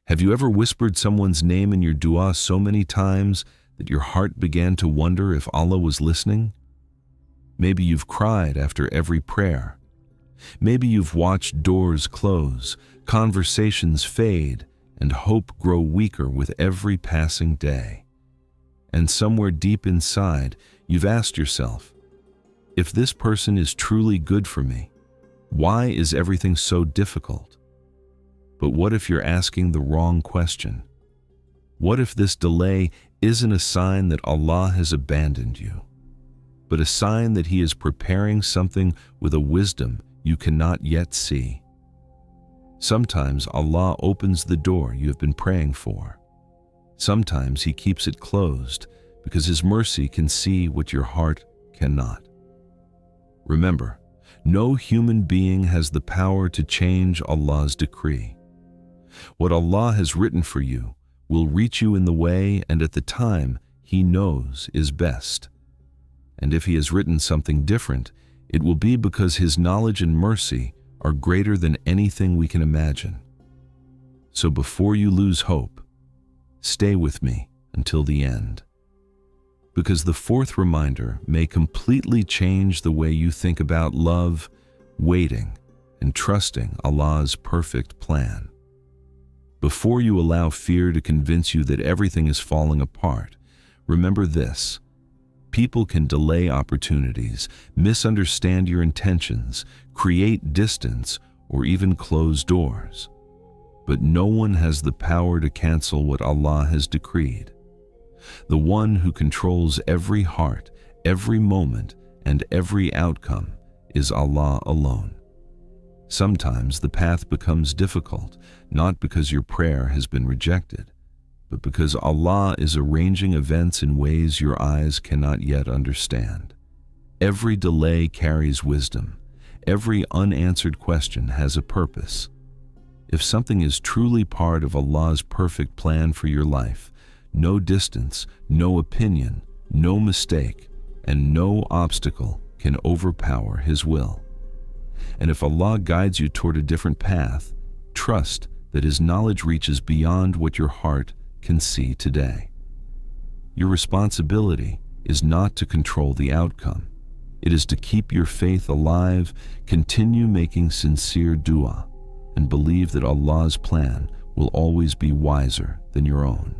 Have you ever whispered someone's name in your dua so many times that your heart began to wonder if Allah was listening? Maybe you've cried after every prayer. Maybe you've watched doors close, conversations fade, and hope grow weaker with every passing day. And somewhere deep inside, you've asked yourself, if this person is truly good for me, why is everything so difficult? But what if you're asking the wrong question? What if this delay isn't a sign that Allah has abandoned you, but a sign that He is preparing something with a wisdom you cannot yet see? Sometimes Allah opens the door you have been praying for. Sometimes He keeps it closed because His mercy can see what your heart cannot. Remember, no human being has the power to change Allah's decree. What Allah has written for you will reach you in the way and at the time He knows is best. And if He has written something different, it will be because His knowledge and mercy are greater than anything we can imagine. So before you lose hope, stay with me until the end. Because the fourth reminder may completely change the way you think about love, waiting, and trusting Allah's perfect plan. Before you allow fear to convince you that everything is falling apart, remember this: people can delay opportunities, misunderstand your intentions, create distance, or even close doors. But no one has the power to cancel what Allah has decreed. The one who controls every heart, every moment, and every outcome is Allah alone. Sometimes the path becomes difficult, not because your prayer has been rejected, but because Allah is arranging events in ways your eyes cannot yet understand. Every delay carries wisdom. Every unanswered question has a purpose. If something is truly part of Allah's perfect plan for your life, no distance, no opinion, no mistake, and no obstacle can overpower His will. And if Allah guides you toward a different path, trust that His knowledge reaches beyond what your heart can see today. Your responsibility is not to control the outcome. It is to keep your faith alive, continue making sincere dua, and believe that Allah's plan will always be wiser than your own.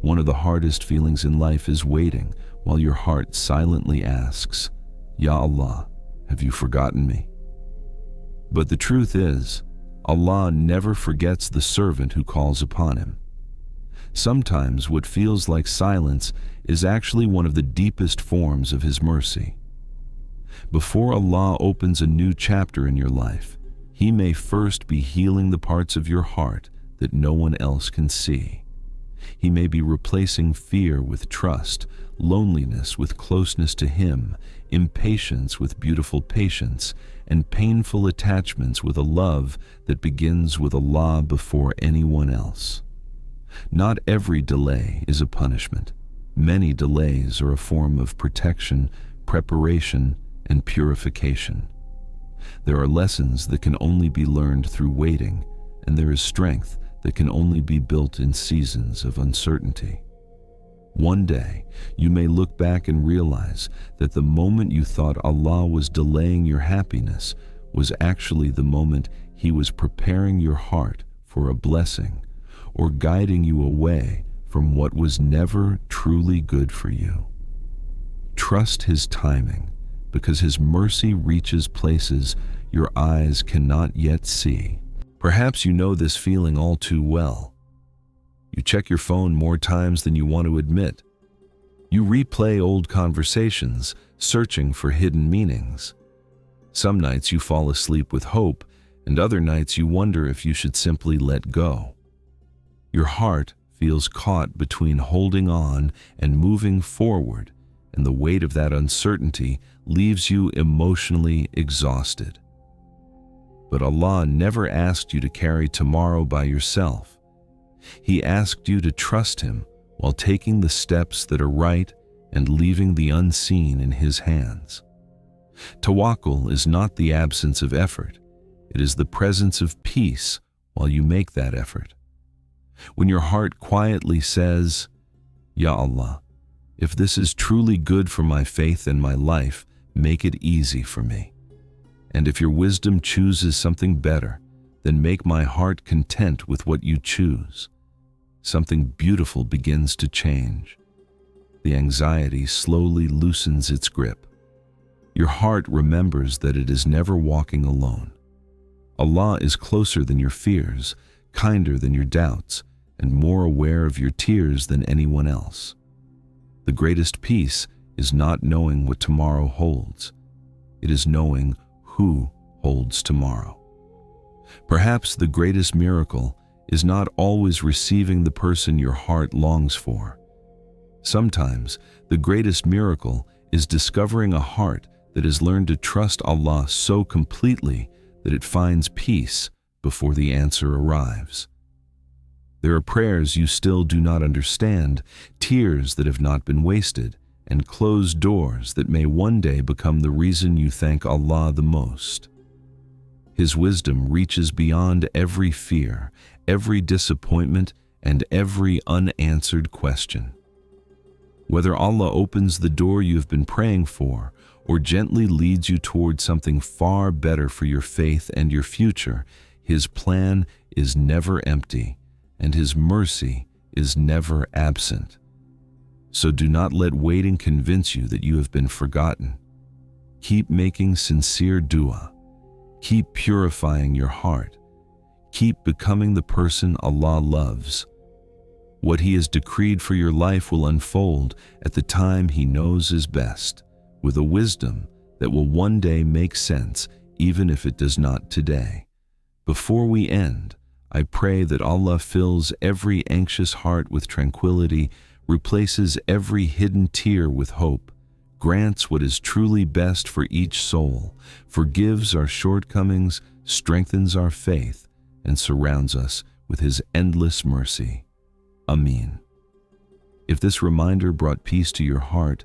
One of the hardest feelings in life is waiting while your heart silently asks, Ya Allah, have you forgotten me? But the truth is, Allah never forgets the servant who calls upon Him. Sometimes what feels like silence is actually one of the deepest forms of His mercy. Before Allah opens a new chapter in your life, He may first be healing the parts of your heart that no one else can see. He may be replacing fear with trust, loneliness with closeness to Him, impatience with beautiful patience, and painful attachments with a love that begins with Allah before anyone else. Not every delay is a punishment. Many delays are a form of protection, preparation, and purification. There are lessons that can only be learned through waiting, and there is strength that can only be built in seasons of uncertainty. One day, you may look back and realize that the moment you thought Allah was delaying your happiness was actually the moment He was preparing your heart for a blessing or guiding you away from what was never truly good for you. Trust His timing, because His mercy reaches places your eyes cannot yet see. Perhaps you know this feeling all too well. You check your phone more times than you want to admit. You replay old conversations, searching for hidden meanings. Some nights you fall asleep with hope, and other nights you wonder if you should simply let go. Your heart feels caught between holding on and moving forward, and the weight of that uncertainty leaves you emotionally exhausted. But Allah never asked you to carry tomorrow by yourself. He asked you to trust Him while taking the steps that are right and leaving the unseen in His hands. Tawakkul is not the absence of effort. It is the presence of peace while you make that effort. When your heart quietly says, Ya Allah, if this is truly good for my faith and my life, make it easy for me. And if your wisdom chooses something better, then make my heart content with what you choose. Something beautiful begins to change. The anxiety slowly loosens its grip. Your heart remembers that it is never walking alone. Allah is closer than your fears, kinder than your doubts, and more aware of your tears than anyone else. The greatest peace is not knowing what tomorrow holds. It is knowing who holds tomorrow. Perhaps the greatest miracle is not always receiving the person your heart longs for. Sometimes the greatest miracle is discovering a heart that has learned to trust Allah so completely that it finds peace before the answer arrives. There are prayers you still do not understand, tears that have not been wasted, and closed doors that may one day become the reason you thank Allah the most. His wisdom reaches beyond every fear, every disappointment, and every unanswered question. Whether Allah opens the door you have been praying for, or gently leads you toward something far better for your faith and your future, His plan is never empty, and His mercy is never absent. So do not let waiting convince you that you have been forgotten. Keep making sincere dua. Keep purifying your heart. Keep becoming the person Allah loves. What He has decreed for your life will unfold at the time He knows is best, with a wisdom that will one day make sense even if it does not today. Before we end, I pray that Allah fills every anxious heart with tranquility, replaces every hidden tear with hope, grants what is truly best for each soul, forgives our shortcomings, strengthens our faith, and surrounds us with His endless mercy. Ameen. If this reminder brought peace to your heart,